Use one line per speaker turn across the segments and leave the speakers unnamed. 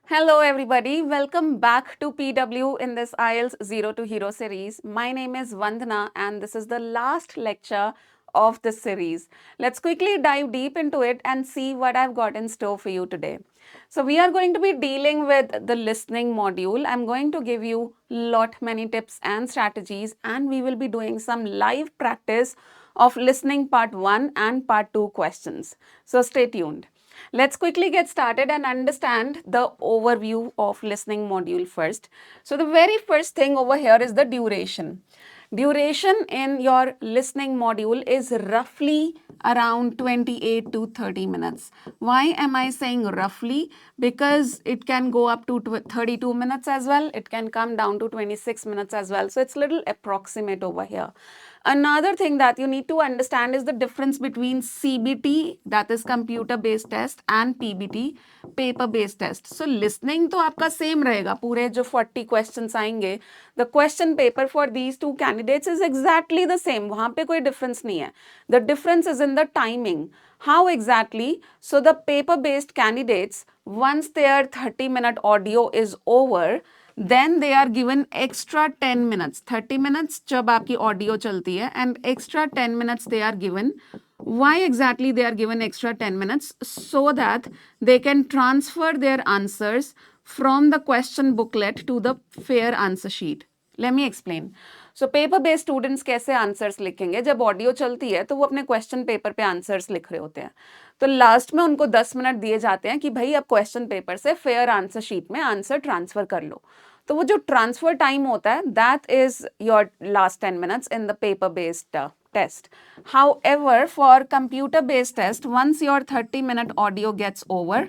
Hello, everybody. Welcome back to PW in this IELTS Zero to Hero series. My name is Vandana, and this is the last lecture of this series. Let's quickly dive deep into it and see what I've got in store for you today. So, we are going to be dealing with the listening module. I'm going to give you lot many tips and strategies, and we will be doing some live practice of listening part 1 and part 2 questions. So, stay tuned. Let's quickly get started and understand the overview of listening module first. So the very first thing over here is the duration. Duration in your listening module is roughly around 28 to 30 minutes. Why am I saying roughly? Because it can go up to 32 minutes as well. It can come down to 26 minutes as well. So it's little approximate over here. Another thing that you need to understand is the difference between CBT, that is computer based test, and PBT, paper based test. So listening तो आपका same रहेगा, पूरे जो 40 questions आएंगे, the question paper for these two candidates is exactly the same. वहाँ पे कोई difference नहीं है. The difference is in the timing. How exactly? So the paper based candidates, once their 30-minute audio is over, then they are given extra 10 minutes. 30 minutes जब आपकी audio चलती है, and extra 10 minutes they are given. Why exactly they are given extra 10 minutes? So that they can transfer their answers from the question booklet to the fair answer sheet. Let me explain. So paper based students कैसे answers लिखेंगे? जब audio चलती है तो वो अपने question paper पे answers लिख रहे होते हैं. तो लास्ट में उनको 10 मिनट दिए जाते हैं कि भाई आप क्वेश्चन पेपर से फेयर आंसर शीट में आंसर ट्रांसफर कर लो. तो वो जो ट्रांसफर टाइम होता है, that is your last 10 minutes in the paper based test. However, for computer based test, once your 30-minute audio gets over,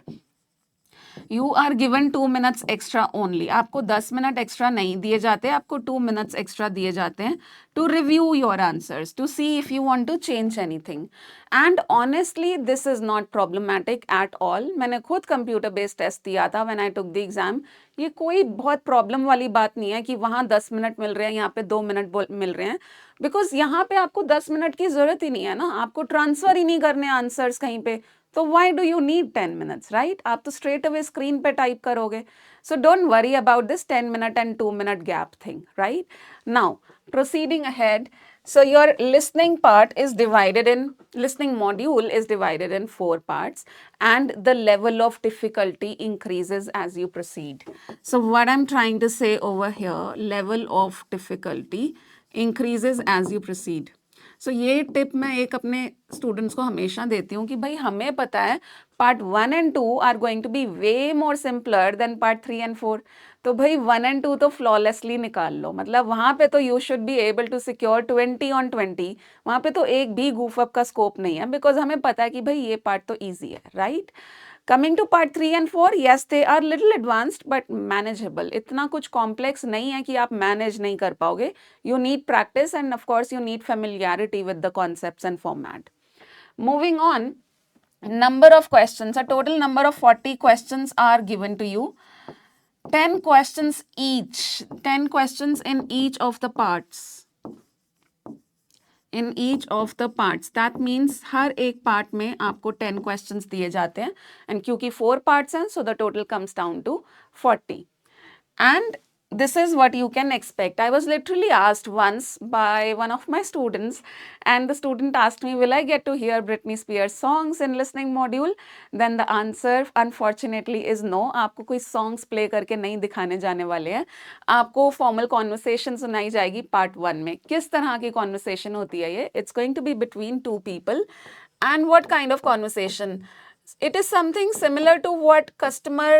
you are given 2 minutes extra only. आपको 10 minute extra नहीं दिए जाते, आपको 2 minutes extra दिए जाते हैं to review your answers, to see if you want to change anything. And honestly this is not problematic at all. मैंने खुद कंप्यूटर बेस्ड टेस्ट दिया था when I took the exam. ये कोई बहुत प्रॉब्लम वाली बात नहीं है कि वहाँ 10 मिनट मिल रहे हैं, यहाँ पे 2 मिनट मिल रहे हैं, बिकॉज यहाँ पे आपको 10 मिनट की जरूरत ही नहीं है ना, आपको ट्रांसफर ही नहीं करने आंसर्स कहीं पे. तो why do you need 10 minutes, right? आप तो straight away screen पे type करोगे. So don't worry about this 10 minute and 2 minute gap thing, right? Now, proceeding ahead. So your listening part is divided in, listening module is divided in 4 parts, and the level of difficulty increases as you proceed. So what I'm trying to say over here, level of difficulty increases as you proceed. सो ये tip मैं एक अपने students को हमेशा देती हूँ कि भाई हमें पता है part 1 and 2 are going to be way more simpler than part 3 and 4. तो भाई 1 एंड 2 तो फ्लॉलेसली निकाल लो, मतलब वहाँ पे तो you should be able to secure 20 on 20. वहाँ पे तो एक भी गूफ अप का स्कोप नहीं है, बिकॉज हमें पता है कि भाई ये पार्ट तो ईजी है, right? Coming to part 3 and 4, yes, they are little advanced but manageable. इतना कुछ complex नहीं है कि आप manage नहीं कर पाओगे. You need practice and of course you need familiarity with the concepts and format. Moving on, number of questions. A total number of 40 questions are given to you. 10 questions each. 10 questions in each of the parts. In each of the parts. That means हर एक part में आपको 10 questions दिए जाते हैं, and क्योंकि 4 parts हैं, so the total comes down to 40. And this is what you can expect. I was literally asked once by one of my students, and the student asked me, will I get to hear Britney Spears songs in listening module? Then the answer unfortunately is no. आपको कोई songs play करके नहीं दिखाने जाने वाले हैं. आपको formal conversation सुनाई जाएगी part 1 में. किस तरह की conversation होती है ये? It's going to be between 2 people. And what kind of conversation? It is something similar to what customer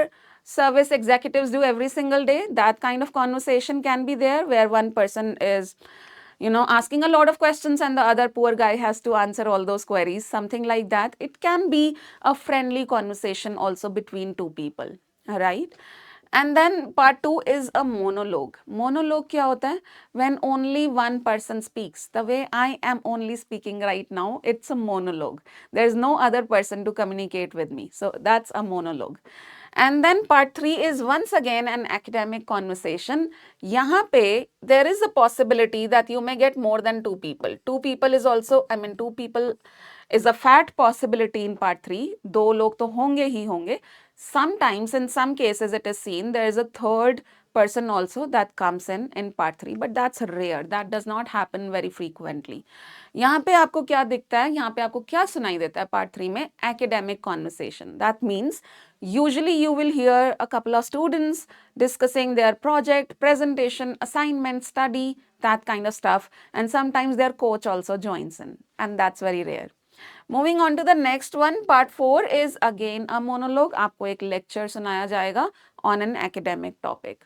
service executives do every single day. That kind of conversation can be there, where one person is, asking a lot of questions and the other poor guy has to answer all those queries, something like that. It can be a friendly conversation also between two people, right? And then part 2 is a monologue. Monologue क्या होता है? When only one person speaks. The way I am only speaking right now, it's a monologue. There's no other person to communicate with me. So that's a monologue. And then part 3 is once again an academic conversation. यहाँ पे there is a possibility that you may get more than 2 people. 2 people is also, 2 people is a fat possibility in part 3. 2 लोग तो होंगे ही होंगे. Sometimes, in some cases, it is seen there is a third person also that comes in part 3, but that's rare. That does not happen very frequently. यहाँ पे आपको क्या दिखता है, यहाँ पे आपको क्या सुनाई देता है पार्ट 3 में? Academic conversation. That means usually you will hear a couple of students discussing their project, presentation, assignment, study, that kind of stuff, and sometimes their coach also joins in, and that's very rare. Moving on to the next one, part 4 is again a monologue. आपको एक lecture सुनाया जाएगा on an academic topic.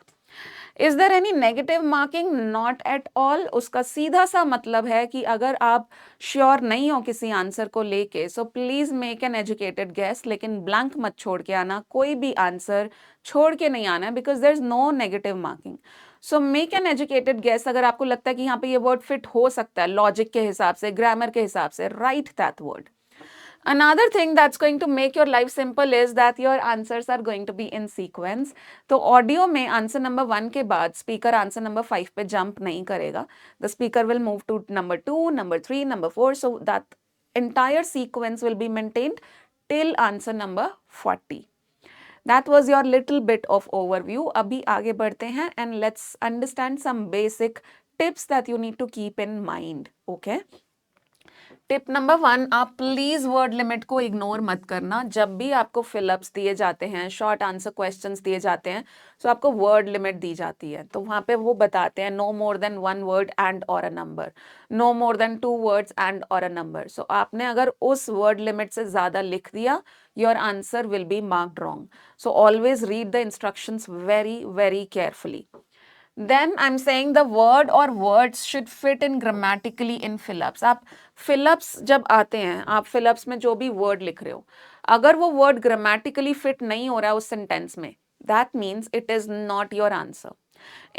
Is there any negative marking? Not at all. उसका सीधा सा मतलब है कि अगर आप श्योर नहीं हो किसी आंसर को लेके, so please make an educated guess, लेकिन ब्लैंक मत छोड़ के आना, कोई भी आंसर छोड़ के नहीं आना है, because there is no negative marking. So make an educated guess. अगर आपको लगता है कि यहाँ पे ये वर्ड फिट हो सकता है लॉजिक के हिसाब से, ग्रामर के हिसाब से, write that word. Another thing that's going to make your life simple is that your answers are going to be in sequence. तो ऑडियो में आंसर नंबर 1 के बाद स्पीकर आंसर नंबर 5 पे जंप नहीं करेगा. The speaker will move to number 2, number 3, number 4, so that entire sequence will be maintained till answer number 40. That was your little bit of overview. अभी आगे बढ़ते हैं and let's understand some basic tips that you need to keep in mind. Okay? Tip number 1, आप please word limit को ignore मत करना. जब भी आपको फिलअप्स दिए जाते हैं, शॉर्ट आंसर क्वेश्चंस दिए जाते हैं, तो आपको वर्ड लिमिट दी जाती है. तो वहां पे वो बताते हैं no more than 1 word and और a number, no more than 2 words and और अ नंबर. सो आपने अगर उस वर्ड लिमिट से ज्यादा लिख दिया, your answer will be marked wrong. So always read the instructions very very carefully. Then I'm saying the word or words should fit in grammatically in fill-ups. आप fill-ups जब आते हैं, आप fill-ups में जो भी word लिख रहे हो, अगर वो word grammatically fit नहीं हो रहा है उस sentence में, that means it is not your answer.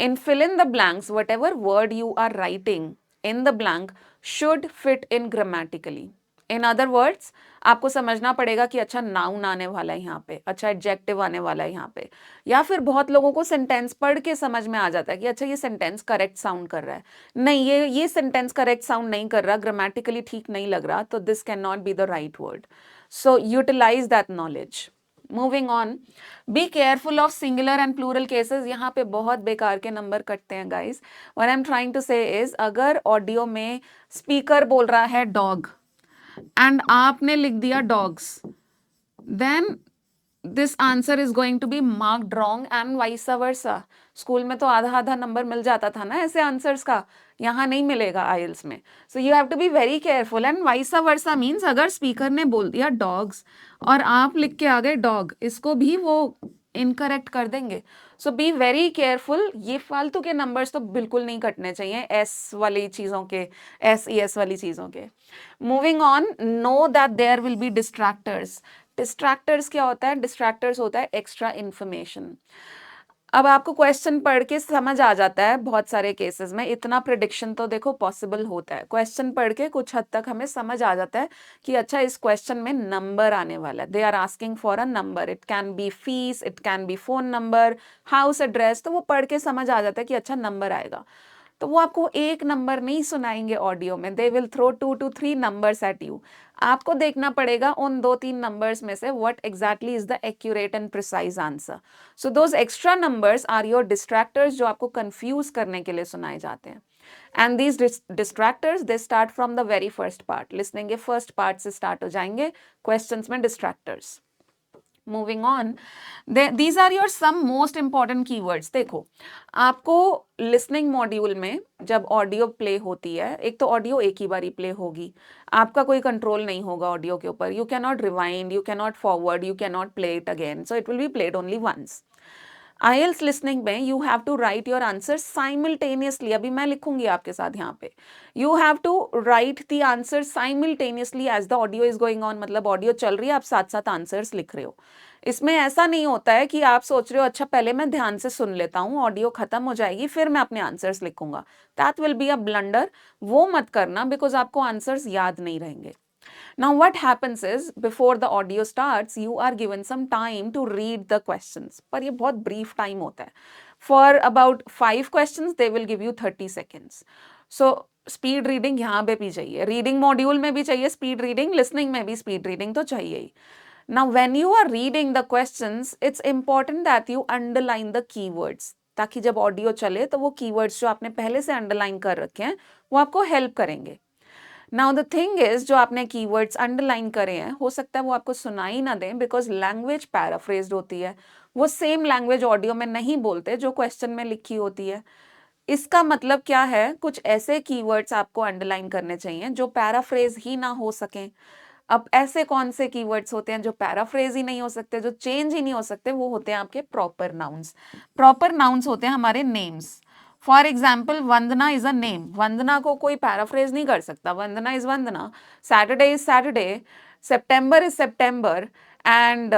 In fill in the blanks, whatever word you are writing in the blank should fit in grammatically. In other words आपको समझना पड़ेगा कि अच्छा नाउन आने वाला है यहाँ पे, अच्छा एडजेक्टिव आने वाला है यहाँ पे, या फिर बहुत लोगों को सेंटेंस पढ़ के समझ में आ जाता है कि अच्छा ये सेंटेंस करेक्ट साउंड कर रहा है, नहीं ये सेंटेंस करेक्ट साउंड नहीं कर रहा, ग्रामेटिकली ठीक नहीं लग रहा, तो this can not be the right word. So utilize that knowledge. Moving on, be careful of singular and plural cases. यहाँ पे बहुत बेकार के नंबर कटते हैं guys. What I am trying to say is, अगर ऑडियो में स्पीकर बोल रहा है डॉग and आपने लिख दिया dogs, then this answer is going to be marked wrong and vice versa. School में तो आधा आधा नंबर मिल जाता था ना ऐसे आंसर्स का, यहाँ नहीं मिलेगा आइल्स में. So you have to be very careful. And vice versa means अगर स्पीकर ने बोल दिया डॉग्स और आप लिख के आ गए डॉग, इसको भी वो इनकरेक्ट कर देंगे. सो बी वेरी केयरफुल. ये फालतू के नंबर्स तो बिल्कुल नहीं कटने चाहिए, एस वाली चीज़ों के, एस वाली चीज़ों के. Moving on, know that there will B डिस्ट्रैक्टर्स. डिस्ट्रैक्टर्स क्या होता है? डिस्ट्रैक्टर्स होता है एक्स्ट्रा इन्फॉर्मेशन. अब आपको क्वेश्चन पढ़ के समझ आ जाता है बहुत सारे केसेस में, इतना प्रिडिक्शन तो देखो पॉसिबल होता है. क्वेश्चन पढ़ के कुछ हद तक हमें समझ आ जाता है कि अच्छा इस क्वेश्चन में नंबर आने वाला है, they are asking for a number. It can be fees, it can be phone number, house address. तो वो पढ़ के समझ आ जाता है कि अच्छा नंबर आएगा. तो वो आपको एक नंबर नहीं सुनाएंगे ऑडियो में, they will throw 2 to 3 numbers eight you. आपको देखना पड़ेगा उन 2-3 नंबर्स में से what exactly is the accurate and precise answer. So those extra numbers are your डिस्ट्रैक्टर्स जो आपको कंफ्यूज करने के लिए सुनाए जाते हैं. And these डिस्ट्रैक्टर्स they start from the very first part. Listening के फर्स्ट पार्ट से स्टार्ट हो जाएंगे क्वेश्चंस में डिस्ट्रैक्टर्स. Moving on, these are your some most important keywords. देखो, आपको लिसनिंग मॉड्यूल में जब ऑडियो प्ले होती है, एक तो ऑडियो एक ही बारी प्ले होगी, आपका कोई कंट्रोल नहीं होगा ऑडियो के ऊपर. You can not rewind, you can not forward, you can not play it again. So it will be played only once. IELTS listening में you have to right your answer simultaneously. अभी मैं लिखूंगी आपके साथ यहाँ पे. You have to right the answer simultaneously as the audio is going on. मतलब audio चल रही है, आप साथ साथ आंसर्स लिख रहे हो. इसमें ऐसा नहीं होता है कि आप सोच रहे हो अच्छा पहले मैं ध्यान से सुन लेता हूँ, ऑडियो खत्म हो जाएगी फिर मैं अपने आंसर्स लिखूंगा. That will be a blunder. वो मत करना, बिकॉज आपको आंसर्स याद नहीं रहेंगे. Now what happens is before the audio starts you are given some time to read the questions. पर ये बहुत brief time होता है. For about 5 questions they will give you 30 seconds. So speed reading यहाँ पे भी चाहिए, reading module में भी चाहिए speed reading, listening में भी speed reading तो चाहिए ही. Now, when you are reading the questions, it's important that you underline the keywords, ताकि जब ऑडियो चले तो वो कीवर्ड्स जो आपने पहले से अंडरलाइन कर रखे हैं वो आपको हेल्प करेंगे. नाउ द थिंग इज, जो आपने कीवर्ड्स अंडरलाइन करे हैं हो सकता है वो आपको सुनाई ना दें, बिकॉज लैंग्वेज पैराफ्रेज्ड होती है. वो सेम लैंग्वेज ऑडियो में नहीं बोलते जो क्वेश्चन में लिखी होती है. इसका मतलब क्या है, कुछ ऐसे कीवर्ड्स आपको अंडरलाइन करने चाहिए जो पैराफ्रेज ही ना हो सकें. अब ऐसे कौन से कीवर्ड्स होते हैं जो पैराफ्रेज ही नहीं हो सकते, जो चेंज ही नहीं हो सकते? वो होते हैं आपके प्रॉपर नाउन्स. प्रॉपर नाउन्स होते हैं हमारे names. For example, Vandana is a name. वंदना को कोई पैराफ्रेज नहीं कर सकता. वंदना is Vandana. Saturday is Saturday. September is September and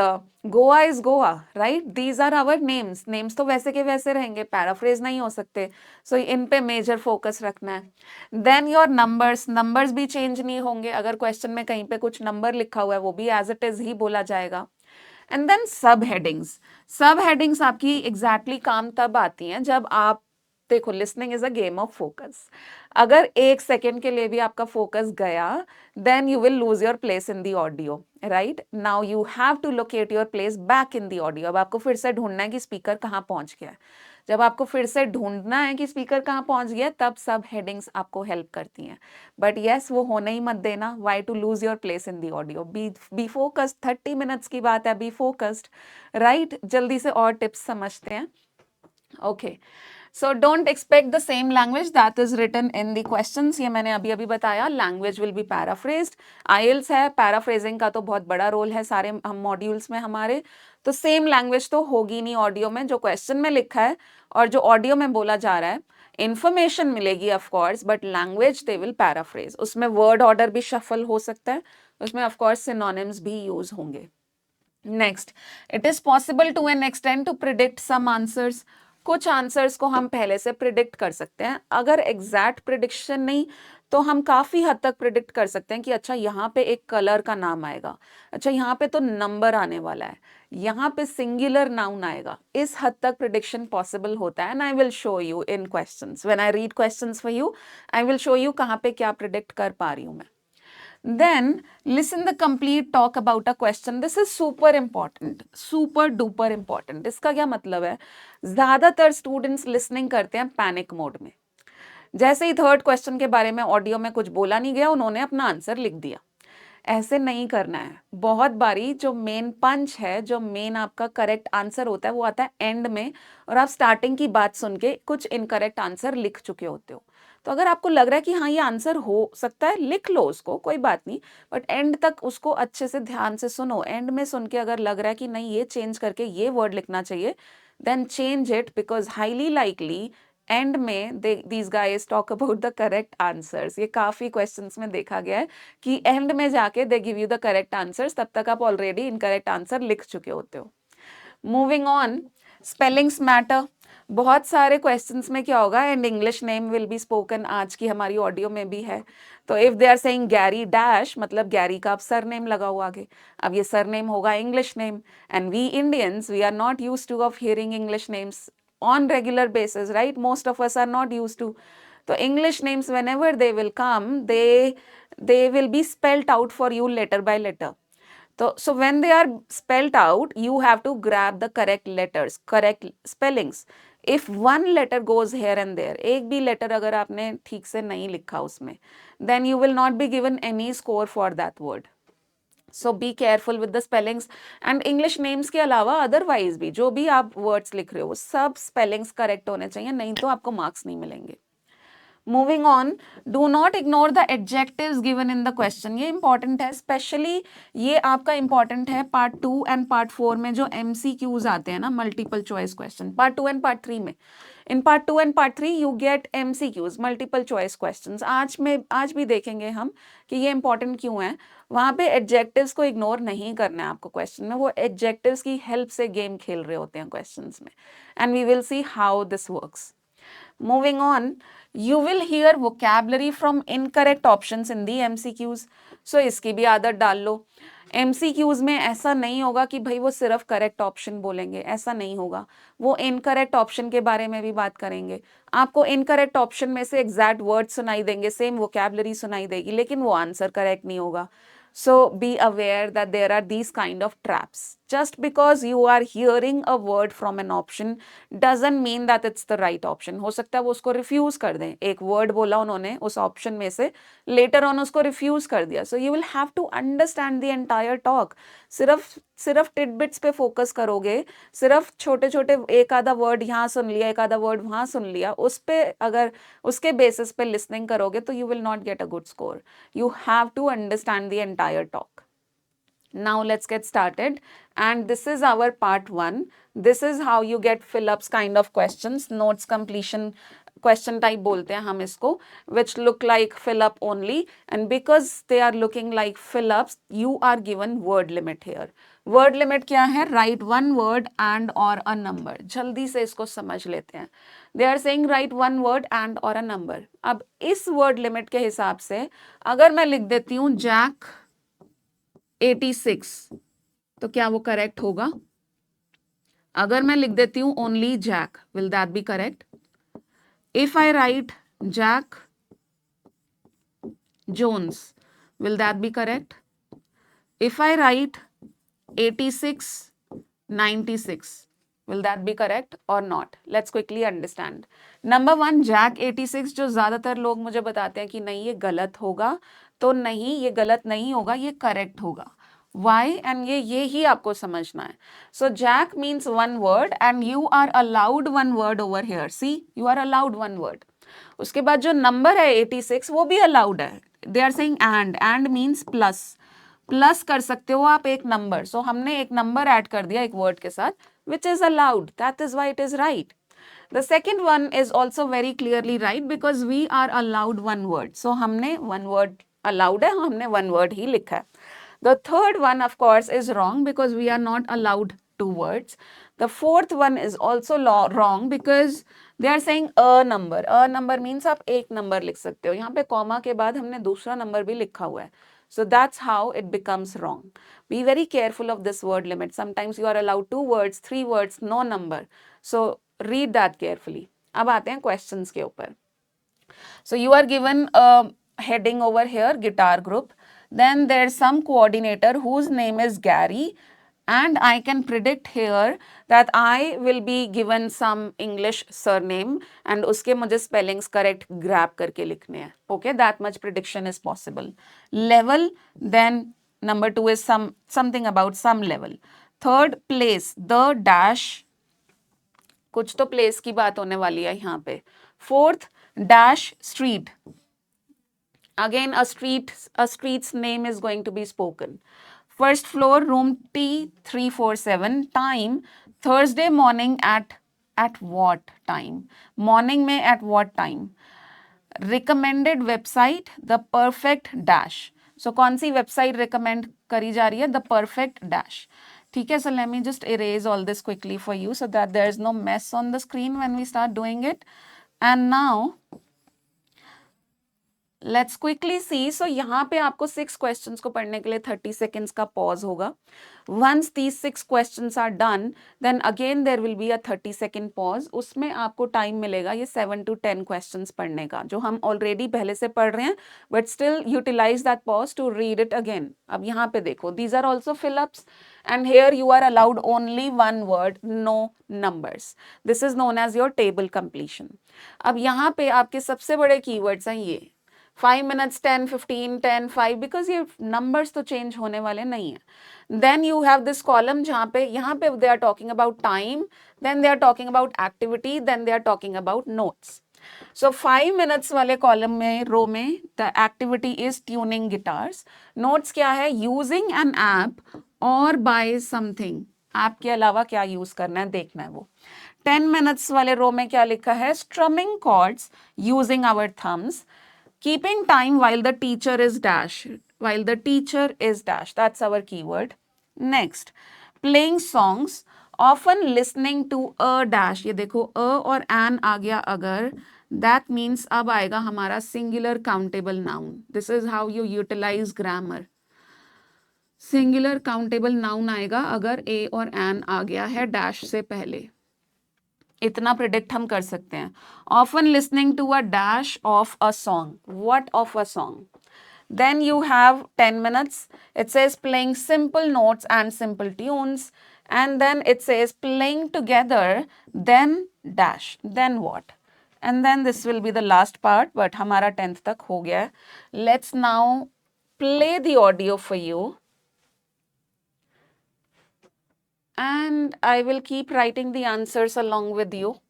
Goa is Goa, right? These are our names. Names तो वैसे के वैसे रहेंगे, पैराफ्रेज नहीं हो सकते. So इन पे मेजर फोकस रखना है. Then your numbers, numbers भी चेंज नहीं होंगे. अगर क्वेश्चन में कहीं पे कुछ नंबर लिखा हुआ है वो भी एज इट इज ही बोला जाएगा. एंड देन सब हेडिंग्स. सब हेडिंग्स आपकी एग्जैक्टली काम तब आती हैं जब आप देखो, listening is a game of focus. अगर एक सेकेंड के लिए भी आपका फोकस गया, then you will lose your place in the audio. Right now you have to locate your place back in the audio. अब आपको फिर से ढूंढना है कि स्पीकर कहाँ पहुंच गया है. जब आपको फिर से ढूंढना है कि स्पीकर कहाँ पहुंच गया, तब सब हेडिंग्स आपको हेल्प करती हैं. बट येस, वो होने ही मत देना. Why to lose your place in the audio? Be focused. 30 minutes की बात है, बी फोकस्ड. राइट, जल्दी से और टिप्स समझते हैं. Okay, so don't expect the same language that is written in the questions. ये मैंने अभी बताया, language will be paraphrased. IELTS है, paraphrasing का तो बहुत बड़ा रोल है सारे हम मॉड्यूल्स में हमारे. तो सेम लैंग्वेज तो होगी नहीं ऑडियो में. जो क्वेश्चन में लिखा है और जो ऑडियो में बोला जा रहा है, इंफॉर्मेशन मिलेगी of course, but language they will paraphrase. उसमें वर्ड ऑर्डर भी शफल हो सकता है, उसमें ऑफ कोर्स सिनोनिम्स भी यूज होंगे. Next, it is possible to an extent to predict some answers. कुछ आंसर्स को हम पहले से प्रिडिक्ट कर सकते हैं. अगर एग्जैक्ट प्रिडिक्शन नहीं तो हम काफी हद तक प्रिडिक्ट कर सकते हैं कि अच्छा यहाँ पे एक कलर का नाम आएगा, अच्छा यहाँ पे तो नंबर आने वाला है, यहाँ पे सिंगुलर नाउन आएगा. इस हद तक प्रिडिक्शन पॉसिबल होता है. And I will show you in questions. When I read questions for you, I will show you कहाँ पे क्या प्रिडिक्ट कर पा रही हूँ मैं. Then listen the complete talk about a question. This is super important, super duper important. इसका क्या मतलब है? ज्यादातर स्टूडेंट्स लिसनिंग करते हैं पैनिक मोड में. जैसे ही थर्ड क्वेश्चन के बारे में ऑडियो में कुछ बोला नहीं गया, उन्होंने अपना आंसर लिख दिया. ऐसे नहीं करना है. बहुत बारी जो मेन पंच है, जो मेन आपका करेक्ट आंसर होता है, वो आता है एंड में, और आप स्टार्टिंग की बात सुन के कुछ इनकरेक्ट आंसर लिख चुके होते हो. तो अगर आपको लग रहा है कि हाँ ये आंसर हो सकता है, लिख लो उसको, कोई बात नहीं, बट एंड तक उसको अच्छे से ध्यान से सुनो. एंड में सुन के अगर लग रहा है कि नहीं ये चेंज करके ये वर्ड लिखना चाहिए, then change it, because highly likely and में these guys talk about the correct answers. ये काफी क्वेश्चंस में देखा गया है कि एंड में जाके they give you the correct answers, तब तक आप ऑलरेडी इनकरेक्ट आंसर लिख चुके होते हो. Moving on, spellings matter. बहुत सारे क्वेश्चंस में क्या होगा, and English name will be spoken. आज की हमारी ऑडियो में भी है. तो if they are saying Gary dash, मतलब गैरी का आप सरनेम लगा हुआ आगे. अब ये सरनेम होगा English name, and we Indians we are not used to of hearing English names on regular basis, right? Most of us are not used to. So English names, whenever they will come, they will be spelled out for you letter by letter. So when they are spelled out, you have to grab the correct letters, correct spellings. If one letter goes here and there, एक भी letter अगर आपने ठीक से नहीं लिखा उसमें, then you will not be given any score for that word. So be careful with the spellings. And English names के अलावा otherwise भी जो भी आप words लिख रहे हो, सब spellings correct होने चाहिए, नहीं तो आपको marks नहीं मिलेंगे. Moving on, do not ignore the adjectives given in the question. ये important है, especially ये आपका important है part 2 and part 4 में जो MCQs आते हैं ना, multiple choice question. Part 2 and part 3 में. In part 2 and part 3 you get MCQs, multiple choice questions. आज भी देखेंगे हम कि ये important क्यों है. वहाँ पे adjectives को ignore नहीं करना है आपको question में. वो adjectives की help से game खेल रहे होते हैं questions में. And we will see how this works. Moving on, you will hear vocabulary from incorrect options in the MCQs. So इसकी भी आदत डाल लो. MCQs में ऐसा नहीं होगा कि भाई वो सिर्फ करेक्ट ऑप्शन बोलेंगे, ऐसा नहीं होगा. वो इनकरेक्ट ऑप्शन के बारे में भी बात करेंगे. आपको इनकरेक्ट ऑप्शन में से एग्जैक्ट वर्ड सुनाई देंगे, सेम वोकैबुलरी सुनाई देगी, लेकिन वो आंसर करेक्ट नहीं होगा. So be aware that there are these kind of traps. Just because you are hearing a word from an option doesn't mean that it's the right option. हो सकता है वो उसको रिफ्यूज कर दें, एक वर्ड बोला उन्होंने उस ऑप्शन में से, लेटर ऑन उसको रिफ्यूज कर दिया. So you will have to understand the entire talk. सिर्फ सिर्फ टिडबिट्स पे फोकस करोगे, सिर्फ छोटे छोटे एक आधा वर्ड यहाँ सुन लिया, एक आधा वर्ड वहाँ सुन लिया, उस पे अगर उसके बेसिस पे लिसनिंग करोगे तो you will not get a good score. You have to understand the entire talk. Now let's get started, and this is our part 1. This is how you get fill-ups kind of questions, notes completion question type बोलते हैं हम इसको, which look like fill-up only, and because they are looking like fill-ups, you are given word limit here. Word limit क्या है? Write one word and or a number. जल्दी से इसको समझ लेते हैं. They are saying write one word and or a number. अब इस word limit के हिसाब से अगर मैं लिख देती हूँ जैक 86, तो क्या वो करेक्ट होगा? अगर मैं लिख देती हूँ only Jack, will that be correct? If I write Jack Jones, will that be correct? If I write 86 96, will that be correct or not? Let's quickly understand. Number 1, Jack 86 जो ज्यादातर लोग मुझे बताते हैं कि नहीं ये गलत होगा, तो नहीं, ये गलत नहीं होगा, ये करेक्ट होगा. Why? And ये ही आपको समझना है. So Jack means one word and you are allowed one word over here. See, you are allowed one word. उसके बाद जो नंबर है 86 वो भी allowed है. They are saying and means plus. Plus कर सकते हो आप एक नंबर. सो हमने एक नंबर ऐड कर दिया एक वर्ड के साथ, which is allowed. That is why it is right. The second one is also very clearly right because we are allowed one word. So हमने one word allowed है, हमने one word ही लिखा है. The third one of course is wrong because we are not allowed two words. The fourth one is also wrong because they are saying a number. A number means आप एक number लिख सकते हो. यहाँ पे comma के बाद हमने दूसरा नंबर भी लिखा हुआ है. So that's how it becomes wrong. Be very careful of this word limit. Sometimes you are allowed 2 words, 3 words, no number. So read that carefully. अब आते हैं questions के ऊपर. So you are given a heading over here, guitar group. Then there's some coordinator whose name is Gary. And I can predict here that I will be given some English surname and उसके मुझे spellings correct grab करके लिखने हैं. Okay, that much prediction is possible. Level, then number 2 is something about some level. Third, place, the dash, कुछ तो place की बात होने वाली है यहाँ पे. Fourth, dash street. Again, a street's name is going to be spoken. First floor, room T347. Time, Thursday morning at what time? Morning में at what time? Recommended website, the perfect dash. So कौन सी website recommend करी जा रही है? The perfect dash. ठीक है, so let me just erase all this quickly for you so that there is no mess on the screen when we start doing it. And now let's quickly see. सो यहाँ पे आपको 6 questions को पढ़ने के लिए 30 seconds का pause होगा. Once these 6 questions are done, then again there will be a 30 second pause. उसमें आपको टाइम मिलेगा ये 7 to 10 क्वेश्चंस पढ़ने का, जो हम ऑलरेडी पहले से पढ़ रहे हैं, but still utilize that pause to read it again. अब यहाँ पे देखो, these are also fill ups and here you are allowed only one word, no numbers. This is known as your table completion. अब यहाँ पे आपके सबसे बड़े keywords हैं ये 5 minutes, 10, 15, 10, 5, because ये numbers तो change होने वाले नहीं हैं. Then you have this column जहाँ पे यहाँ पे they are talking about time, then they are talking about activity, then they are talking about notes. So 5 minutes वाले column में रो में the activity is tuning guitars. Notes क्या है? Using an app or by something. App के अलावा क्या use करना है देखना है वो. 10 minutes वाले रो में क्या लिखा है? Strumming chords using our thumbs. Keeping time while the teacher is dash. While the teacher is dash. That's our keyword. Next, playing songs. Often listening to a dash. ये देखो a और an आ गया अगर. That means अब आएगा हमारा singular countable noun. This is how you utilize grammar. Singular countable noun आएगा अगर a और an आ गया है dash से पहले. इतना प्रिडिक्ट हम कर सकते हैं. Often listening to a dash of a song. What of a song? Then you have 10 minutes. It says playing simple notes and simple tunes. And then it says playing together, then dash, then what? And then this will be the last part, but हमारा 10th तक हो गया है. Let's now play the audio for you. And I will keep writing the answers along with you.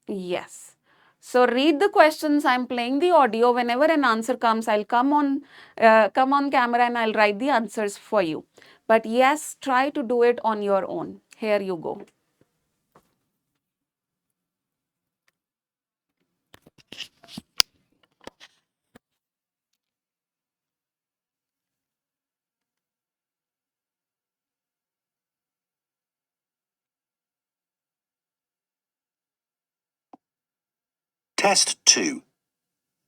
Yes. So read the questions. I'm playing the audio. Whenever an answer comes, I'll come on camera and I'll write the answers for you. But yes, try to do it on your own. Here you go.
Test 2.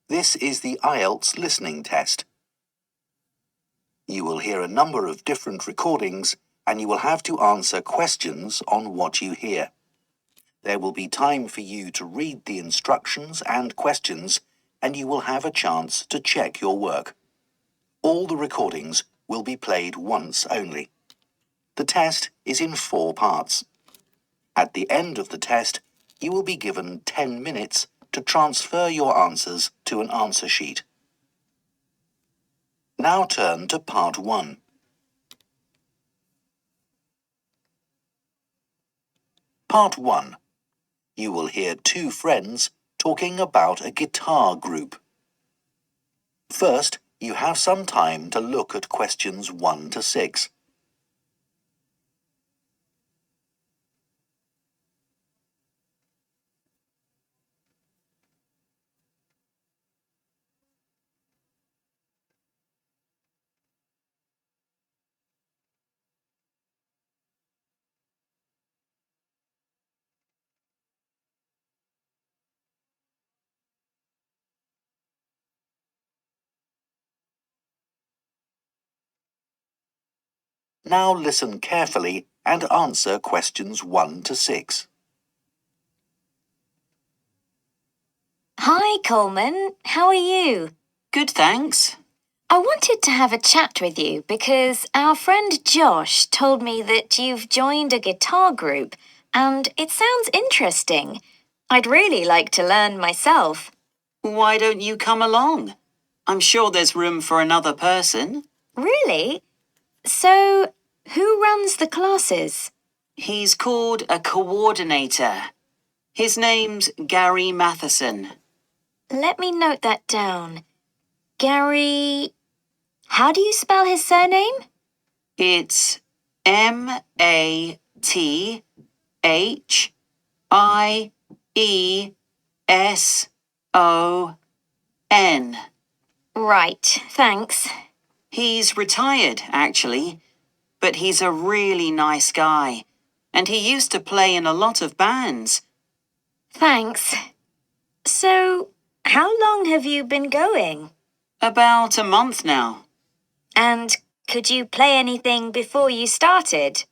This is the IELTS listening test. You will hear a number of different recordings and you will have to answer questions on what you hear. There will be time for you to read the instructions and questions and you will have a chance to check your work. All the recordings will be played once only. The test is in 4 parts. At the end of the test, you will be given 10 minutes to transfer your answers to an answer sheet. Now turn to part 1. Part 1. You will hear 2 friends talking about a guitar group. First, you have some time to look at questions 1 to 6. Now listen carefully and answer questions 1 to 6.
Hi, Coleman. How are you?
Good, thanks.
I wanted to have a chat with you because our friend Josh told me that you've joined a guitar group and it sounds interesting. I'd really like to learn myself.
Why don't you come along? I'm sure there's room for another person.
Really? So, who runs the classes?
He's called a coordinator. His name's Gary Matheson.
Let me note that down. Gary... How do you spell his surname?
It's Matheison.
Right, thanks.
He's retired, actually, but he's a really nice guy, and he used to play in a lot of bands.
Thanks. So, how long have you been going?
About a month now.
And could you play anything before you started?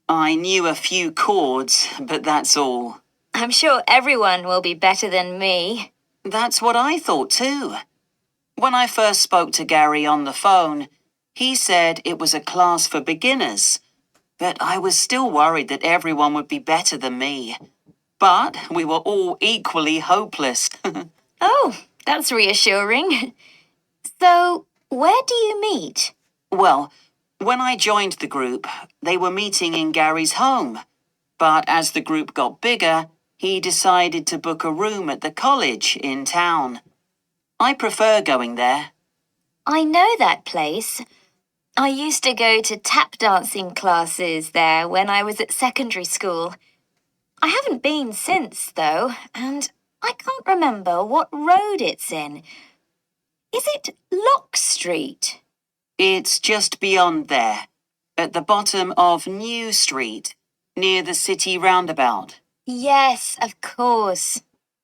I knew a few chords, but that's all.
I'm sure everyone will be better than me.
That's what I thought too. When I first spoke to Gary on the phone, he said it was a class for beginners, but I was still worried that everyone would be better than me. But we were all equally hopeless.
Oh, that's reassuring. So, where do you meet?
Well, when I joined the group, they were meeting in Gary's home. But as the group got bigger, he decided to book a room at the college in town. I prefer going there.
I know that place. I used to go to tap dancing classes there when I was at secondary school. I haven't been since, though, and I can't remember what road it's in. Is it Lock Street?
It's just beyond there, at the bottom of New Street, near the city roundabout.
Yes, of course.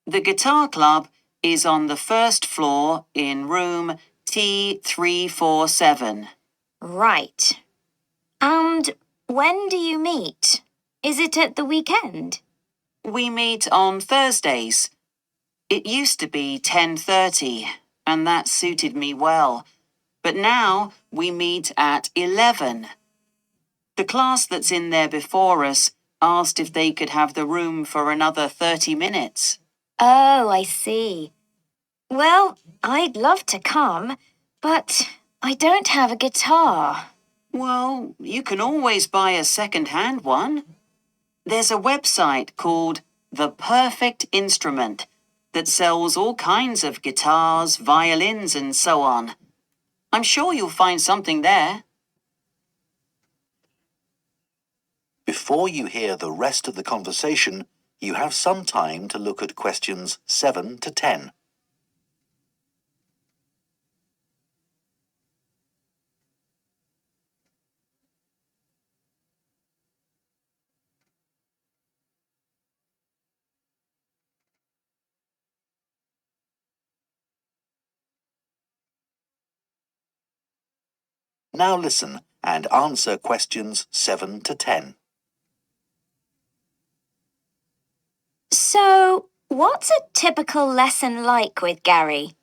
The guitar club is on the first floor in room T347.
Right. And when do you meet? Is it at the weekend?
We meet on Thursdays. It used to be 10:30, and that suited me well. But now we meet at 11. The class that's in there before us asked if they could have the room for another 30 minutes.
Oh, I see. Well, I'd love to come, but I don't have a guitar.
Well, you can always buy a second-hand one. There's a website called The Perfect Instrument that sells all kinds of guitars, violins, and so on. I'm sure you'll find something there.
Before you hear the rest of the conversation, you have some time to look at questions 7 to 10. Now listen and answer questions 7 to 10.
So, what's a typical lesson like with Gary?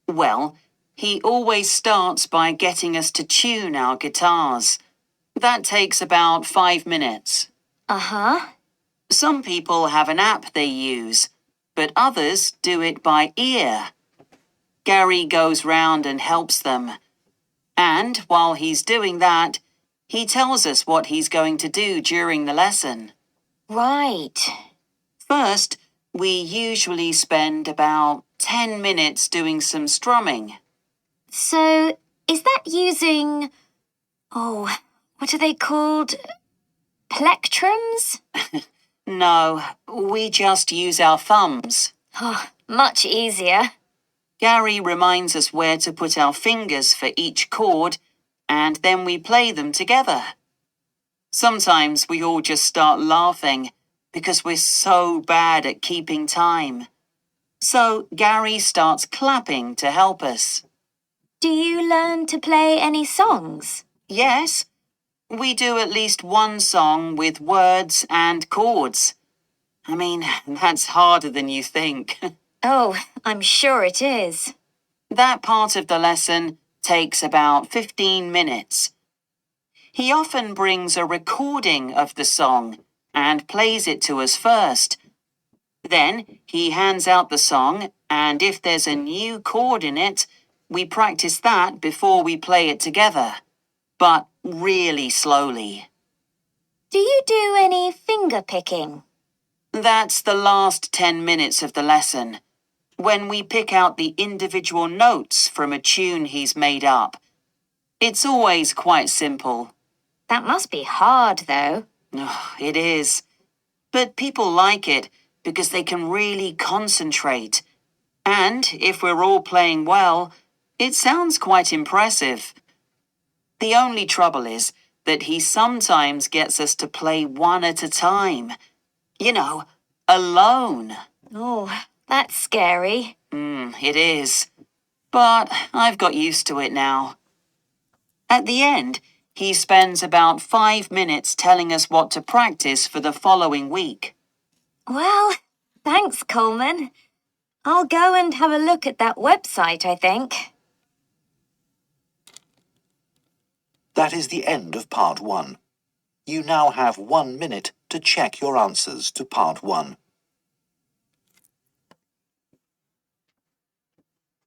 Well, he always starts by getting us to tune our guitars. That takes about 5 minutes.
Uh-huh.
Some people have an app they use, but others do it by ear. Gary goes round and helps them. And while he's doing that, he tells us what he's going to do during the lesson.
Right.
First, we usually spend about 10 minutes doing some strumming.
So, is that using... Oh, what are they called? Plectrums?
No, we just use our thumbs.
Oh, much easier.
Gary reminds us where to put our fingers for each chord, and then we play them together. Sometimes we all just start laughing because we're so bad at keeping time. So Gary starts clapping to help us.
Do you learn to play any songs?
Yes, we do at least one song with words and chords. I mean, that's harder than you think.
Oh, I'm sure it is.
That part of the lesson takes about 15 minutes. He often brings a recording of the song and plays it to us first. Then he hands out the song, and if there's a new chord in it, we practice that before we play it together, but really slowly.
Do you do any finger picking?
That's the last 10 minutes of the lesson, when we pick out the individual notes from a tune he's made up. It's always quite simple.
That must be hard, though.
It is. But people like it because they can really concentrate. And if we're all playing well, it sounds quite impressive. The only trouble is that he sometimes gets us to play one at a time. You know, alone.
Oh, that's scary.
It is. But I've got used to it now. At the end, he spends about 5 minutes telling us what to practice for the following week.
Well, thanks, Coleman. I'll go and have a look at that website, I think.
That is the end of part 1. You now have 1 minute to check your answers to part 1.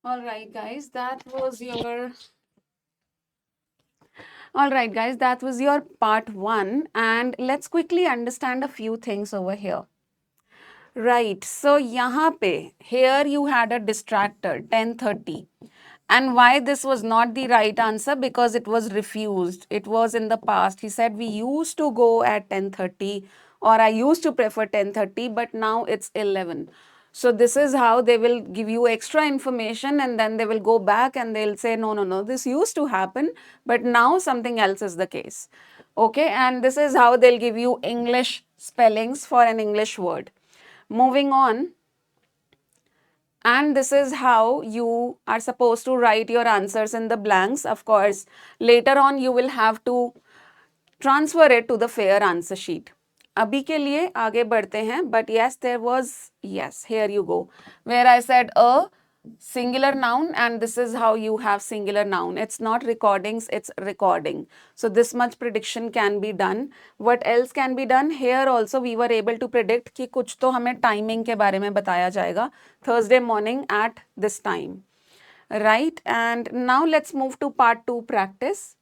All right, guys, that was your part 1, and let's quickly understand a few things over here. Right, so यहाँ पे, here you had a distractor, 10:30. And why this was not the right answer? Because it was refused. It was in the past. He said we used to go at 10:30, or I used to prefer 10:30, but now it's 11. So this is how they will give you extra information, and then they will go back and they'll say, no, this used to happen, but now something else is the case. Okay, and this is how they'll give you English spellings for an English word. Moving on. And this is how you are supposed to write your answers in the blanks. Of course, later on you will have to transfer it to the fair answer sheet. अभी के लिए आगे बढ़ते हैं, but yes, there was, yes, here you go, where I said singular noun, and this is how you have singular noun. It's not recordings, it's recording. So this much prediction can be done. What else can be done? Here also we were able to predict कि कुछ तो हमें timing के बारे में बताया जाएगा Thursday morning at this time. Right, and now let's move to part 2 practice.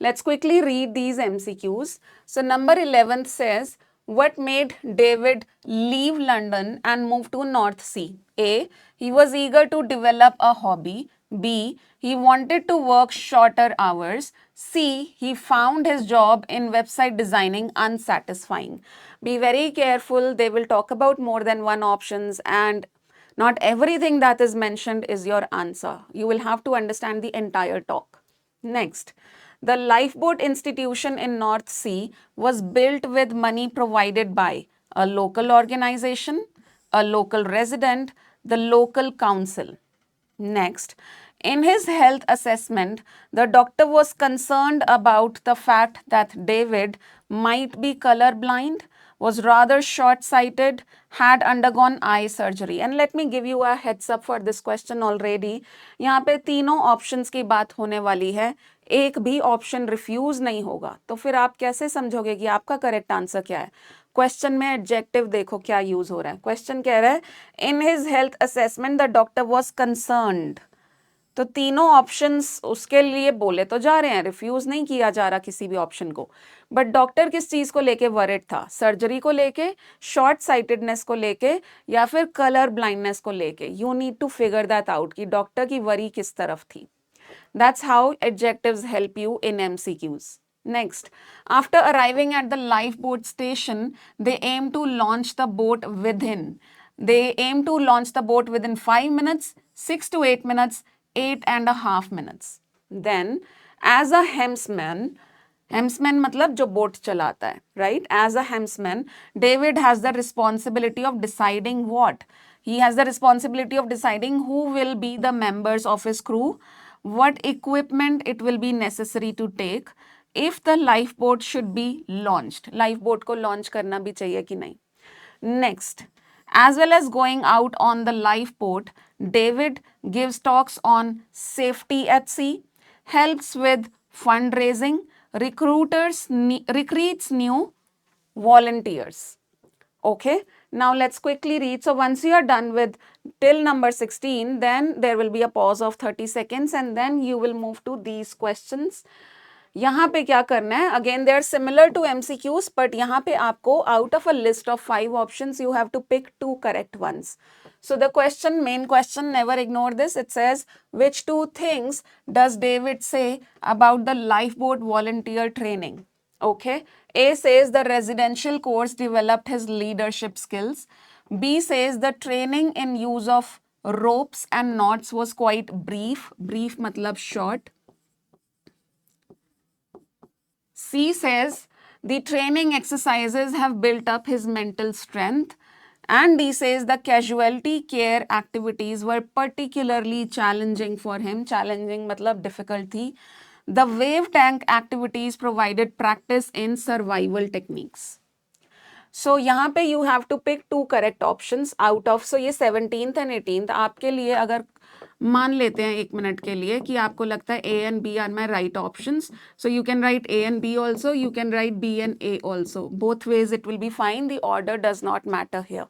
Let's quickly read these MCQs. So number 11 says, what made David leave London and move to North Sea? A. He was eager to develop a hobby. B. He wanted to work shorter hours. C. He found his job in website designing unsatisfying. Be very careful. They will talk about more than one options, and not everything that is mentioned is your answer. You will have to understand the entire talk. Next, the lifeboat institution in North Sea was built with money provided by a local organization, a local resident, the local council. Next, in his health assessment, the doctor was concerned about the fact that David might be colorblind, was rather short-sighted, had undergone eye surgery. And let me give you a heads up for this question already. यहाँ पे तीनों options की बात होने वाली है, एक भी ऑप्शन रिफ्यूज नहीं होगा, तो फिर आप कैसे समझोगे कि आपका करेक्ट आंसर क्या है? क्वेश्चन में एडजेक्टिव देखो क्या यूज हो रहा है. क्वेश्चन कह रहा है in his health assessment the doctor was concerned. तो तीनों ऑप्शंस उसके लिए बोले तो जा रहे हैं, रिफ्यूज नहीं किया जा रहा किसी भी ऑप्शन को. बट डॉक्टर किस चीज को लेके वरिड था? सर्जरी को लेके, शॉर्ट साइटेडनेस को लेके, या फिर कलर ब्लाइंडनेस को लेके? You need to figure that out कि डॉक्टर की वरी किस तरफ थी. That's how adjectives help you in MCQs. Next, after arriving at the lifeboat station, they aim to launch the boat within. They aim to launch the boat within 5 minutes, 6 to 8 minutes, 8.5 minutes. Then, as a helmsman, हेम्समैन मतलब जो boat चलाता है, right? As a हेम्समैन, David has the responsibility of deciding what. He has the responsibility of deciding who will be the members of his crew, what equipment it will be necessary to take, if the lifeboat should be launched. Lifeboat को launch करना भी चाहिए कि नहीं? Next, as well as going out on the lifeboat, David gives talks on safety at sea, helps with fundraising, recruits new volunteers. Okay, now let's quickly read. So once you are done with till number 16, then there will be a pause of 30 seconds and then you will move to these questions. यहाँ पे क्या करना है? Again, they are similar to MCQs, but यहाँ पे आपको out of a list of 5 options, you have to pick 2 correct ones. So the question, main question, never ignore this. It says, which 2 things does David say about the lifeboat volunteer training? Okay. A says the residential course developed his leadership skills. B says the training in use of ropes and knots was quite brief. Brief matlab short. C says the training exercises have built up his mental strength. And D says the casualty care activities were particularly challenging for him. Challenging matlab difficult thi. The wave tank activities provided practice in survival techniques. So यहाँ पे you have to pick 2 correct options out of, so ये 17th and 18th आपके लिए, अगर मान लेते हैं 1 minute के लिए कि आपको लगता है A and B are my right options, so you can write A and B also, you can write B and A also. Both ways it will be fine, the order does not matter here.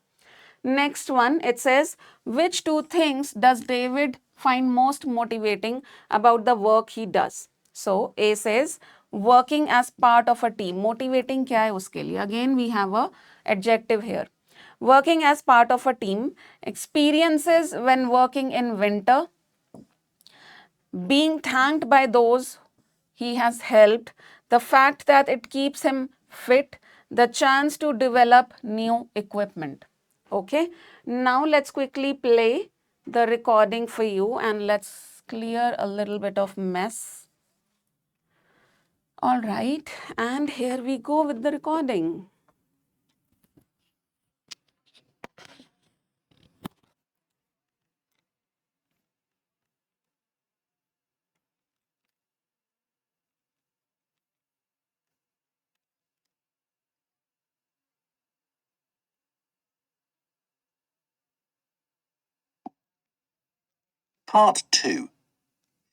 Next one, it says, which 2 things does David find most motivating about the work he does? So A says working as part of a team. Motivating क्या है उसके लिए? Again we have a adjective here. Working as part of a team, experiences when working in winter, being thanked by those he has helped, the fact that it keeps him fit, the chance to develop new equipment. Okay, now let's quickly play the recording for you and let's clear a little bit of mess. All right, and here we go with the recording.
Part 2.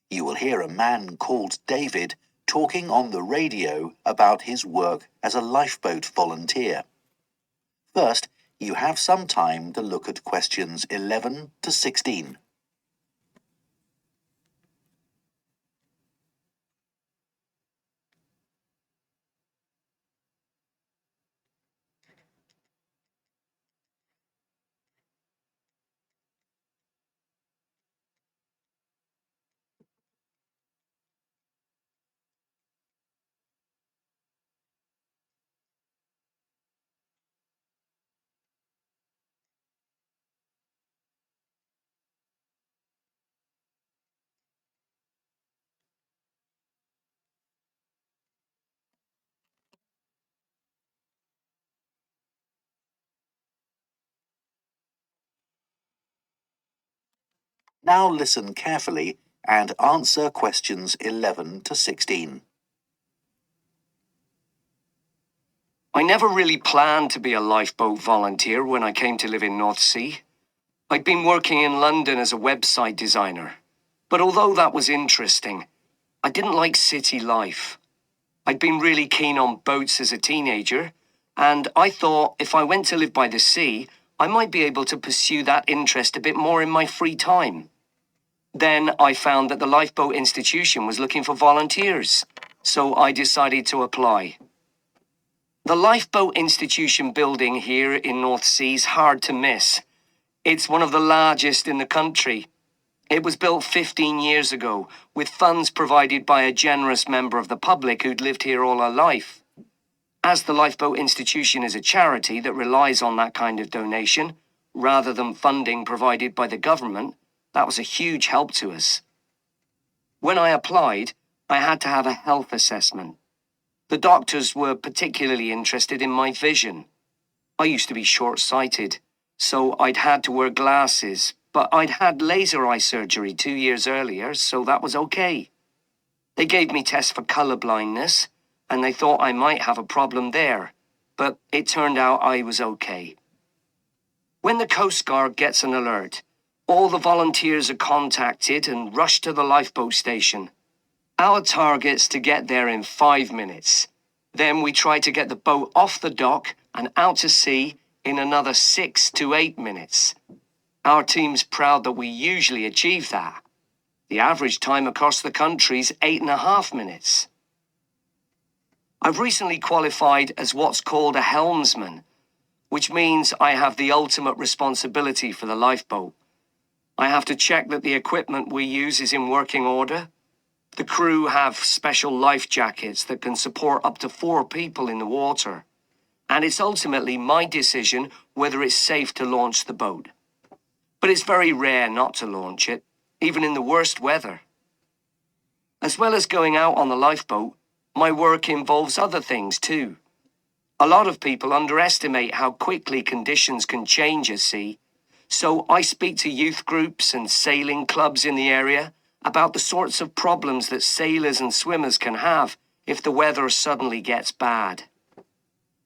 You will hear a man called David talking on the radio about his work as a lifeboat volunteer. First, you have some time to look at questions 11 to 16. Now listen carefully and answer questions 11 to 16.
I never really planned to be a lifeboat volunteer when I came to live in North Sea. I'd been working in London as a website designer. But although that was interesting, I didn't like city life. I'd been really keen on boats as a teenager, and I thought if I went to live by the sea, I might be able to pursue that interest a bit more in my free time. Then I found that the Lifeboat Institution was looking for volunteers, so I decided to apply. The Lifeboat Institution building here in North Sea is hard to miss. It's one of the largest in the country. It was built 15 years ago, with funds provided by a generous member of the public who'd lived here all her life. As the Lifeboat Institution is a charity that relies on that kind of donation, rather than funding provided by the government, that was a huge help to us. When I applied, I had to have a health assessment. The doctors were particularly interested in my vision. I used to be short-sighted, so I'd had to wear glasses, but I'd had laser eye surgery 2 years earlier, so that was okay. They gave me tests for colour blindness, and they thought I might have a problem there, but it turned out I was okay. When the Coast Guard gets an alert, all the volunteers are contacted and rush to the lifeboat station. Our target's to get there in 5 minutes. Then we try to get the boat off the dock and out to sea in another 6 to 8 minutes. Our team's proud that we usually achieve that. The average time across the country's 8.5 minutes. I've recently qualified as what's called a helmsman, which means I have the ultimate responsibility for the lifeboat. I have to check that the equipment we use is in working order. The crew have special life jackets that can support up to 4 people in the water. And it's ultimately my decision whether it's safe to launch the boat. But it's very rare not to launch it, even in the worst weather. As well as going out on the lifeboat, my work involves other things too. A lot of people underestimate how quickly conditions can change at sea, so I speak to youth groups and sailing clubs in the area about the sorts of problems that sailors and swimmers can have if the weather suddenly gets bad.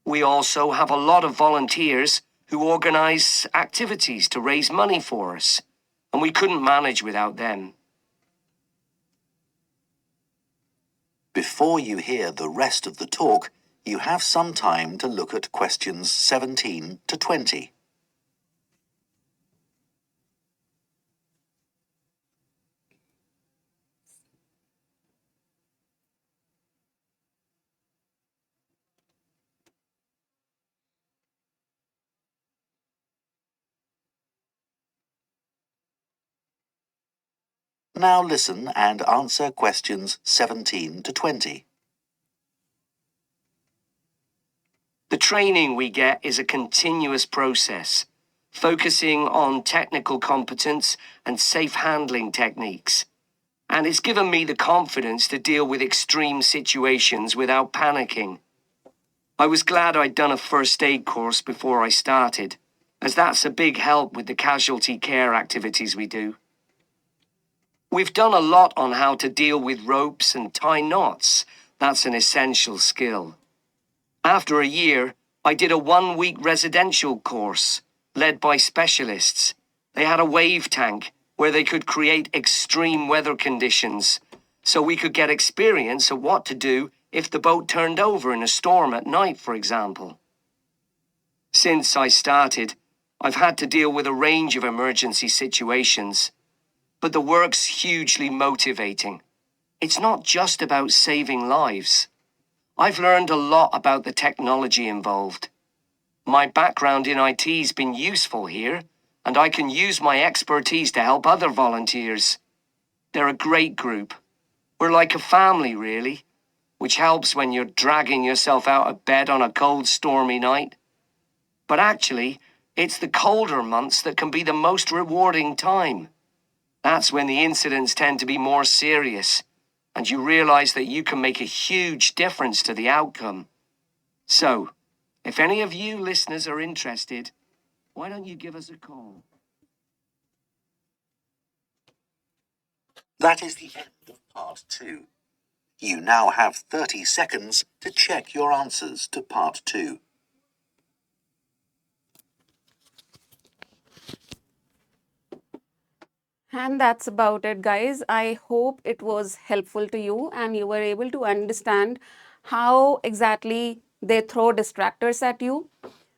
We also have a lot of volunteers who organise activities to raise money for us, and we couldn't manage without them.
Before you hear the rest of the talk, you have some time to look at questions 17 to 20. Now listen and answer questions 17 to 20.
The training we get is a continuous process, focusing on technical competence and safe handling techniques. And it's given me the confidence to deal with extreme situations without panicking. I was glad I'd done a first aid course before I started, as that's a big help with the casualty care activities we do. We've done a lot on how to deal with ropes and tie knots. That's an essential skill. After a year, I did a 1-week residential course, led by specialists. They had a wave tank, where they could create extreme weather conditions, so we could get experience of what to do if the boat turned over in a storm at night, for example. Since I started, I've had to deal with a range of emergency situations, but the work's hugely motivating. It's not just about saving lives. I've learned a lot about the technology involved. My background in IT's been useful here, and I can use my expertise to help other volunteers. They're a great group. We're like a family, really, which helps when you're dragging yourself out of bed on a cold, stormy night. But actually, it's the colder months that can be the most rewarding time. That's when the incidents tend to be more serious, and you realize that you can make a huge difference to the outcome. So, if any of you listeners are interested, why don't you give us a call?
That is the end of part 2. You now have 30 seconds to check your answers to part 2.
And that's about it, guys. I hope it was helpful to you and you were able to understand how exactly they throw distractors at you,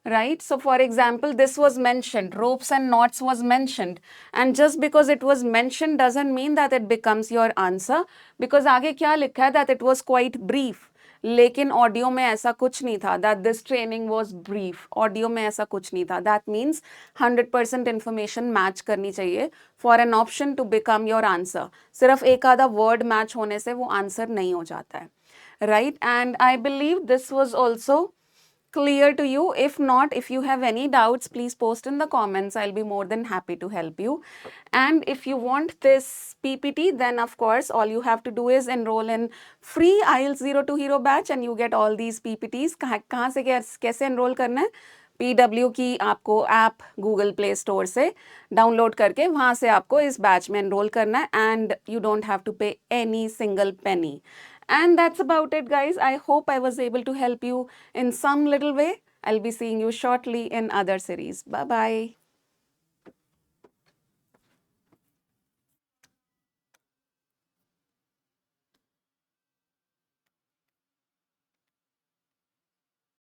right? So, for example, this was mentioned, ropes and knots was mentioned. And just because it was mentioned doesn't mean that it becomes your answer, because आगे क्या लिखा है that it was quite brief. लेकिन audio में ऐसा कुछ नहीं था that this training was brief. Audio में ऐसा कुछ नहीं था. दैट मीन्स 100% इन्फॉर्मेशन मैच करनी चाहिए for an option to become your answer. सिर्फ एक आधा वर्ड मैच होने से वो आंसर नहीं हो जाता है, right? And I believe this was also clear to you. If not, if you have any doubts, please post in the comments. I'll be more than happy to help you. And if you want this PPT, then of course all you have to do is enroll in free IELTS 02 Hero batch and you get all these PPTs. कहाँ से कैसे enroll करना है? PW की आपको app Google play store से download करके वहाँ से आपको इस बैच में एनरोल करना है and you don't have to पे any single penny. And that's about it, guys. I hope I was able to help you in some little way. I'll be seeing you shortly in other series. Bye-bye.